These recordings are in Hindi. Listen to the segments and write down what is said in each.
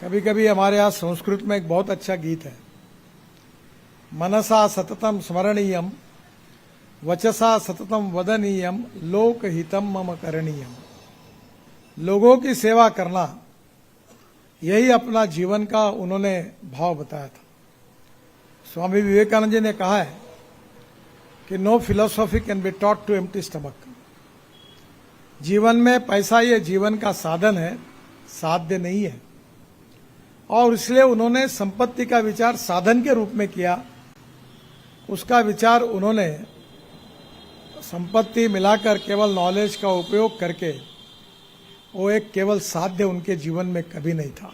कभी कभी हमारे यहाँ संस्कृत में एक बहुत अच्छा गीत है, मनसा सततम स्मरणीयम वचसा सततम वदनीयम लोकहितम मम करणीयम। लोगों की सेवा करना, यही अपना जीवन का उन्होंने भाव बताया था। स्वामी विवेकानंद जी ने कहा है कि no philosophy can be taught to empty stomach. जीवन में पैसा ये जीवन का साधन है, साध्य नहीं है। और इसलिए उन्होंने संपत्ति का विचार साधन के रूप में किया। उसका विचार उन्होंने संपत्ति मिलाकर केवल नॉलेज का उपयोग करके, वो एक केवल साध्य उनके जीवन में कभी नहीं था।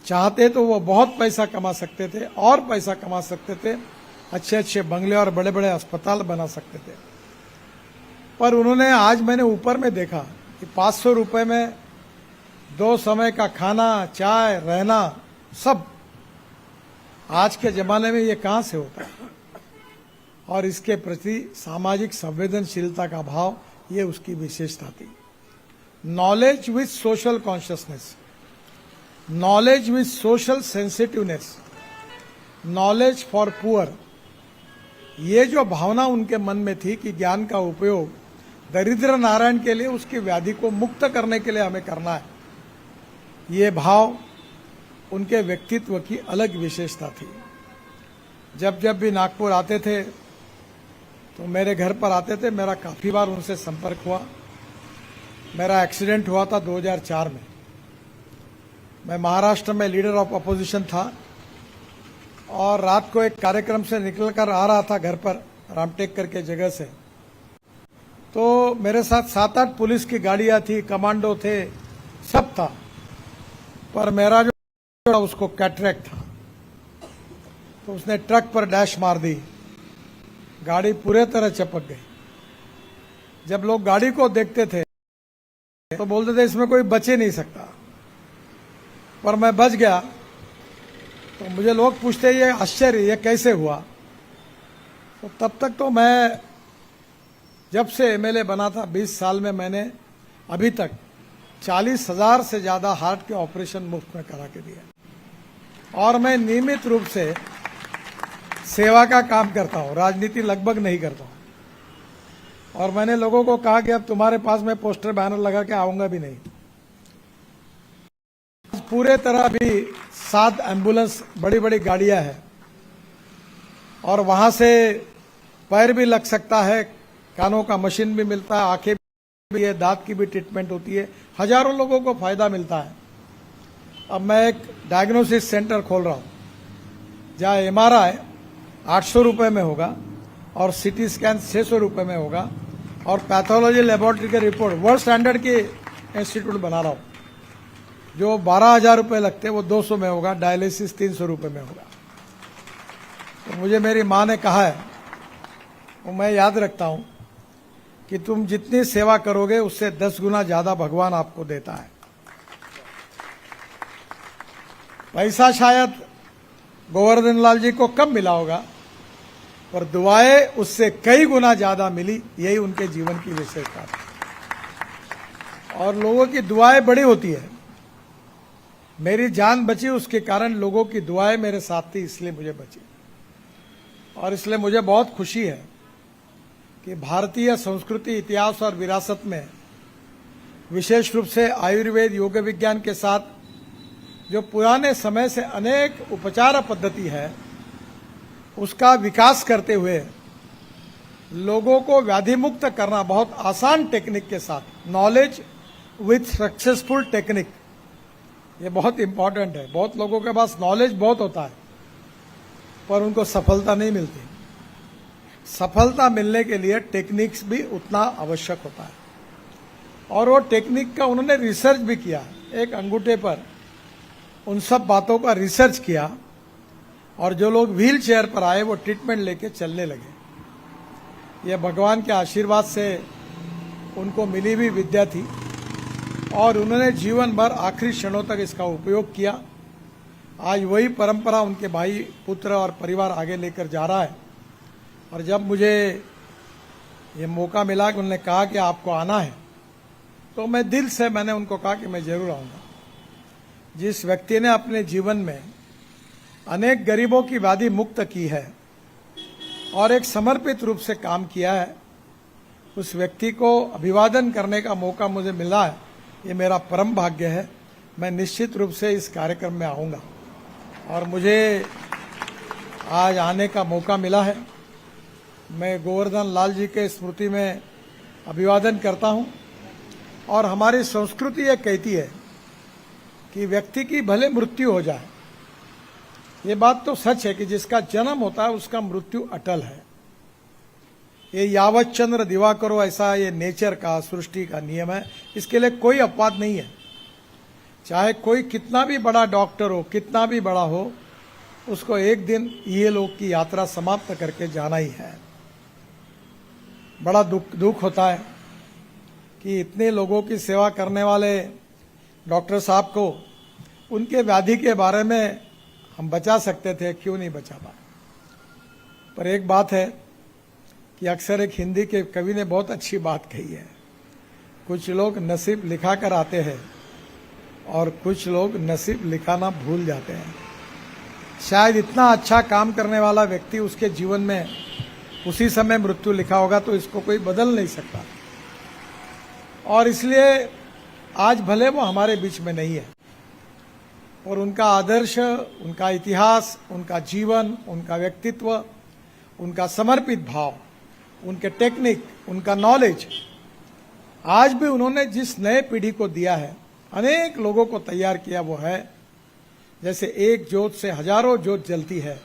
चाहते तो वो बहुत पैसा कमा सकते थे और पैसा कमा सकते थे, अच्छे अच्छे बंगले और बड़े बड़े अस्पताल बना सकते थे। पर उन्होंने, आज मैंने ऊपर में देखा कि 500 रुपए में 2 समय का खाना, चाय, रहना, सब आज के जमाने में ये कहां से होता है। और इसके प्रति सामाजिक संवेदनशीलता का भाव, ये उसकी विशेषता थी। Knowledge with social consciousness, knowledge with social sensitiveness, knowledge for poor, ये जो भावना उनके मन में थी कि ज्ञान का उपयोग दरिद्र नारायण के लिए, उसकी व्याधि को मुक्त करने के लिए हमें करना है, ये भाव उनके व्यक्तित्व की अलग विशेषता थी। जब जब भी नागपुर आते थे तो मेरे घर पर आते थे। मेरा काफी बार उनसे संपर्क हुआ। मेरा एक्सीडेंट हुआ था 2004 में। मैं महाराष्ट्र में लीडर ऑफ अपोजिशन था और रात को एक कार्यक्रम से निकलकर आ रहा था घर पर, रामटेक करके जगह से। तो मेरे साथ 7-8 पुलिस की गाड़ियां थी, कमांडो थे, सब था। पर मेरा जो उसको कैटरेक्ट था, तो उसने ट्रक पर डैश मार दी। गाड़ी पूरे तरह चपक गई। जब लोग गाड़ी को देखते थे तो बोलते थे इसमें कोई बच ही नहीं सकता, पर मैं बच गया। तो मुझे लोग पूछते ये आश्चर्य, ये कैसे हुआ। तो तब तक तो मैं, जब से एमएलए बना था 20 साल में, मैंने अभी तक 40,000 से ज्यादा हार्ट के ऑपरेशन मुफ्त में करा के दिया। और मैं नियमित रूप से सेवा का काम करता हूं, राजनीति लगभग नहीं करता हूं। और मैंने लोगों को कहा कि अब तुम्हारे पास मैं पोस्टर बैनर लगा के आऊंगा भी नहीं। पूरे तरह भी 7 एम्बुलेंस, बड़ी बड़ी गाड़ियां हैं, और वहां से पैर भी लग सकता है, कानों का मशीन भी मिलता है, आंखें भी है, दांत की भी ट्रीटमेंट होती है। हजारों लोगों को फायदा मिलता है। अब मैं एक डायग्नोसिस सेंटर खोल रहा हूं, जहां एमआरआई 800 रुपए में होगा और सीटी स्कैन 600 रुपए में होगा, और पैथोलॉजी लेबोरेटरी के रिपोर्ट वर्ल्ड स्टैंडर्ड की इंस्टीट्यूट बना रहा हूं। जो 12,000 रुपए लगते हैं वो 200 में होगा, डायलिसिस 300 रुपए में होगा। तो मुझे मेरी मां ने कहा है, वो मैं याद रखता हूं, कि तुम जितनी सेवा करोगे उससे 10 गुना ज्यादा भगवान आपको देता है। पैसा शायद गोवर्धन लाल जी को कम मिला होगा, पर दुआएं उससे कई गुना ज्यादा मिली। यही उनके जीवन की विशेषता थी। और लोगों की दुआएं बड़ी होती है। मेरी जान बची उसके कारण, लोगों की दुआएं मेरे साथ थी, इसलिए मुझे बची। और इसलिए मुझे बहुत खुशी है कि भारतीय संस्कृति, इतिहास और विरासत में, विशेष रूप से आयुर्वेद, योग विज्ञान के साथ जो पुराने समय से अनेक उपचार पद्धति है, उसका विकास करते हुए लोगों को व्याधि मुक्त करना बहुत आसान टेक्निक के साथ, नॉलेज विथ सक्सेसफुल टेक्निक, ये बहुत इंपॉर्टेंट है। बहुत लोगों के पास नॉलेज बहुत होता है, पर उनको सफलता नहीं मिलती। सफलता मिलने के लिए टेक्निक्स भी उतना आवश्यक होता है। और वो टेक्निक का उन्होंने रिसर्च भी किया। एक अंगूठे पर उन सब बातों का रिसर्च किया, और जो लोग व्हील चेयर पर आए वो ट्रीटमेंट लेके चलने लगे। ये भगवान के आशीर्वाद से उनको मिली हुई विद्या थी, और उन्होंने जीवन भर आखिरी क्षणों तक इसका उपयोग किया। आज वही परंपरा उनके भाई, पुत्र और परिवार आगे लेकर जा रहा है। और जब मुझे ये मौका मिला कि उन्होंने कहा कि आपको आना है, तो मैं दिल से, मैंने उनको कहा कि मैं जरूर आऊंगा। जिस व्यक्ति ने अपने जीवन में अनेक गरीबों की व्याधि मुक्त की है और एक समर्पित रूप से काम किया है, उस व्यक्ति को अभिवादन करने का मौका मुझे मिला है। ये मेरा परम भाग्य है। मैं निश्चित रूप से इस कार्यक्रम में आऊँगा और मुझे आज आने का मौका मिला है। मैं गोवर्धन लाल जी के स्मृति में अभिवादन करता हूँ। और हमारी संस्कृति ये कहती है कि व्यक्ति की भले मृत्यु हो जाए, ये बात तो सच है कि जिसका जन्म होता है उसका मृत्यु अटल है। ये यावत चंद्र दिवाकरो, ऐसा ये नेचर का, सृष्टि का नियम है। इसके लिए कोई अपवाद नहीं है। चाहे कोई कितना भी बड़ा डॉक्टर हो, कितना भी बड़ा हो, उसको एक दिन ये लोग की यात्रा समाप्त करके जाना ही है। बड़ा दुख होता है कि इतने लोगों की सेवा करने वाले डॉक्टर साहब को उनके व्याधि के बारे में हम बचा सकते थे, क्यों नहीं बचा पाए। पर एक बात है कि अक्सर एक हिंदी के कवि ने बहुत अच्छी बात कही है, कुछ लोग नसीब लिखा कर आते हैं और कुछ लोग नसीब लिखाना भूल जाते हैं। शायद इतना अच्छा काम करने वाला व्यक्ति, उसके जीवन में उसी समय मृत्यु लिखा होगा, तो इसको कोई बदल नहीं सकता। और इसलिए आज भले वो हमारे बीच में नहीं है, और उनका आदर्श, उनका इतिहास, उनका जीवन, उनका व्यक्तित्व, उनका समर्पित भाव, उनके टेक्निक, उनका नॉलेज, आज भी उन्होंने जिस नए पीढ़ी को दिया है, अनेक लोगों को तैयार किया, वो है जैसे एक ज्योत से हजारों ज्योत जलती है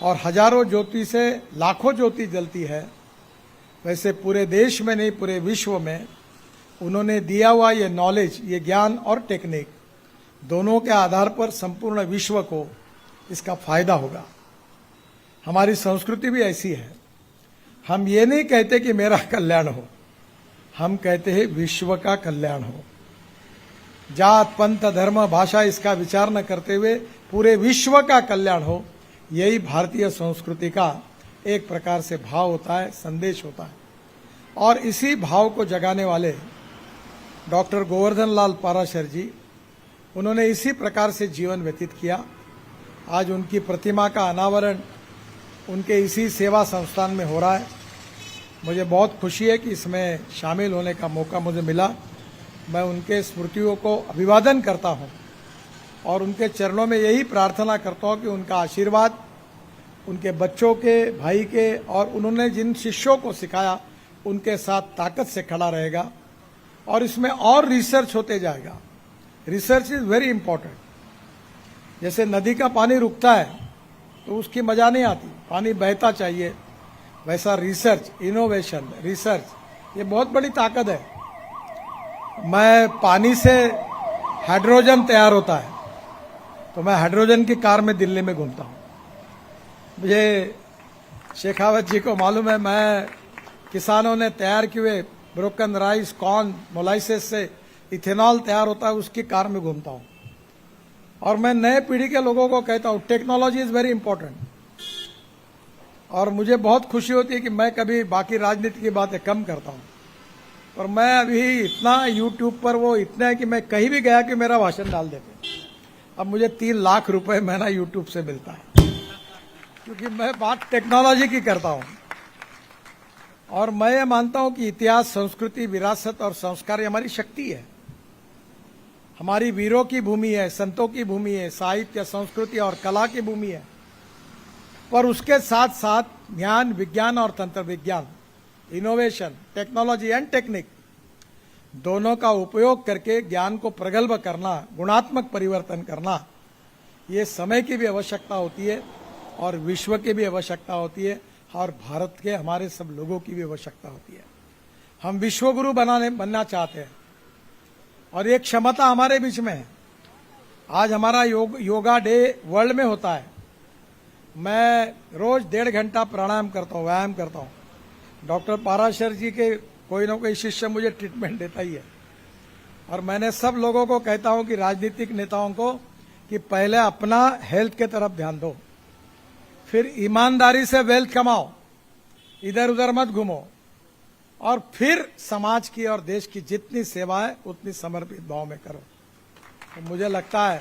और हजारों ज्योति से लाखों ज्योति जलती है, वैसे पूरे देश में नहीं, पूरे विश्व में उन्होंने दिया हुआ ये नॉलेज, ये ज्ञान और टेक्निक, दोनों के आधार पर संपूर्ण विश्व को इसका फायदा होगा। हमारी संस्कृति भी ऐसी है। हम ये नहीं कहते कि मेरा कल्याण हो, हम कहते हैं विश्व का कल्याण हो। जात, पंथ, धर्म, भाषा इसका विचार न करते हुए पूरे विश्व का कल्याण हो, यही भारतीय संस्कृति का एक प्रकार से भाव होता है, संदेश होता है। और इसी भाव को जगाने वाले डॉक्टर गोवर्धन लाल पाराशर जी, उन्होंने इसी प्रकार से जीवन व्यतीत किया। आज उनकी प्रतिमा का अनावरण उनके इसी सेवा संस्थान में हो रहा है। मुझे बहुत खुशी है कि इसमें शामिल होने का मौका मुझे मिला। मैं उनके स्मृतियों को अभिवादन करता हूं और उनके चरणों में यही प्रार्थना करता हूं कि उनका आशीर्वाद उनके बच्चों के, भाई के, और उन्होंने जिन शिष्यों को सिखाया उनके साथ ताकत से खड़ा रहेगा। और इसमें और रिसर्च होते जाएगा। Research is very important. जैसे नदी का पानी रुकता है तो उसकी मजा नहीं आती, पानी बहता चाहिए, वैसा रिसर्च, इनोवेशन, रिसर्च ये बहुत बड़ी ताकत है। मैं पानी से हाइड्रोजन तैयार होता है, तो मैं हाइड्रोजन की कार में दिल्ली में घूमता हूँ। मुझे शेखावत जी को मालूम है, मैं किसानों ने तैयार किए हुए ब्रोकन राइस, कॉर्न, मोलाइसेस से इथेनॉल तैयार होता है, उसकी कार में घूमता हूँ। और मैं नए पीढ़ी के लोगों को कहता हूँ टेक्नोलॉजी इज वेरी इंपॉर्टेंट। और मुझे बहुत खुशी होती है कि मैं कभी बाकी राजनीति की बातें कम करता हूँ, पर मैं अभी इतना यूट्यूब पर वो इतना है कि मैं कहीं भी गया कि मेरा भाषण डाल देते। अब मुझे 3 लाख रुपए महीना यूट्यूब से मिलता है, क्योंकि मैं बात टेक्नोलॉजी की करता हूँ। और मैं ये मानता हूँ कि इतिहास, संस्कृति, विरासत और संस्कार ये हमारी शक्ति है। हमारी वीरों की भूमि है, संतों की भूमि है, साहित्य, संस्कृति और कला की भूमि है। पर उसके साथ साथ ज्ञान, विज्ञान और तंत्र विज्ञान, इनोवेशन, टेक्नोलॉजी एंड टेक्निक, दोनों का उपयोग करके ज्ञान को प्रगल्भ करना, गुणात्मक परिवर्तन करना, ये समय की भी आवश्यकता होती है और विश्व की भी आवश्यकता होती है और भारत के हमारे सब लोगों की भी आवश्यकता होती है। हम विश्वगुरु बनना चाहते हैं और ये क्षमता हमारे बीच में है। आज हमारा योगा डे वर्ल्ड में होता है। मैं रोज 1.5 घंटा प्राणायाम करता हूँ, व्यायाम करता हूँ। डॉक्टर पाराशर जी के कोई ना कोई शिष्य मुझे ट्रीटमेंट देता ही है। और मैंने सब लोगों को कहता हूँ कि राजनीतिक नेताओं को कि पहले अपना हेल्थ के तरफ ध्यान दो, फिर ईमानदारी से वेल्थ कमाओ, इधर उधर मत घूमो, और फिर समाज की और देश की जितनी सेवा है उतनी समर्पित भाव में करो। तो मुझे लगता है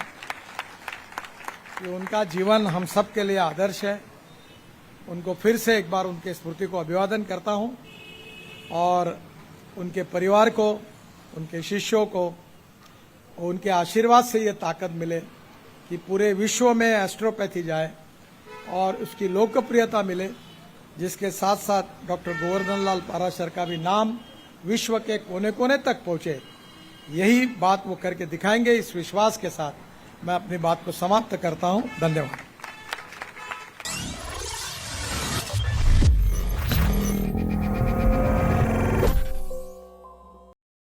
कि उनका जीवन हम सब के लिए आदर्श है। उनको फिर से एक बार उनके स्मृति को अभिवादन करता हूं और उनके परिवार को, उनके शिष्यों को उनके आशीर्वाद से ये ताकत मिले कि पूरे विश्व में एस्ट्रोपैथी जाए और उसकी लोकप्रियता मिले, जिसके साथ साथ डॉक्टर गोवर्धन लाल पाराशर का भी नाम विश्व के कोने कोने तक पहुंचे। यही बात वो करके दिखाएंगे। इस विश्वास के साथ मैं अपनी बात को समाप्त करता हूं। धन्यवाद।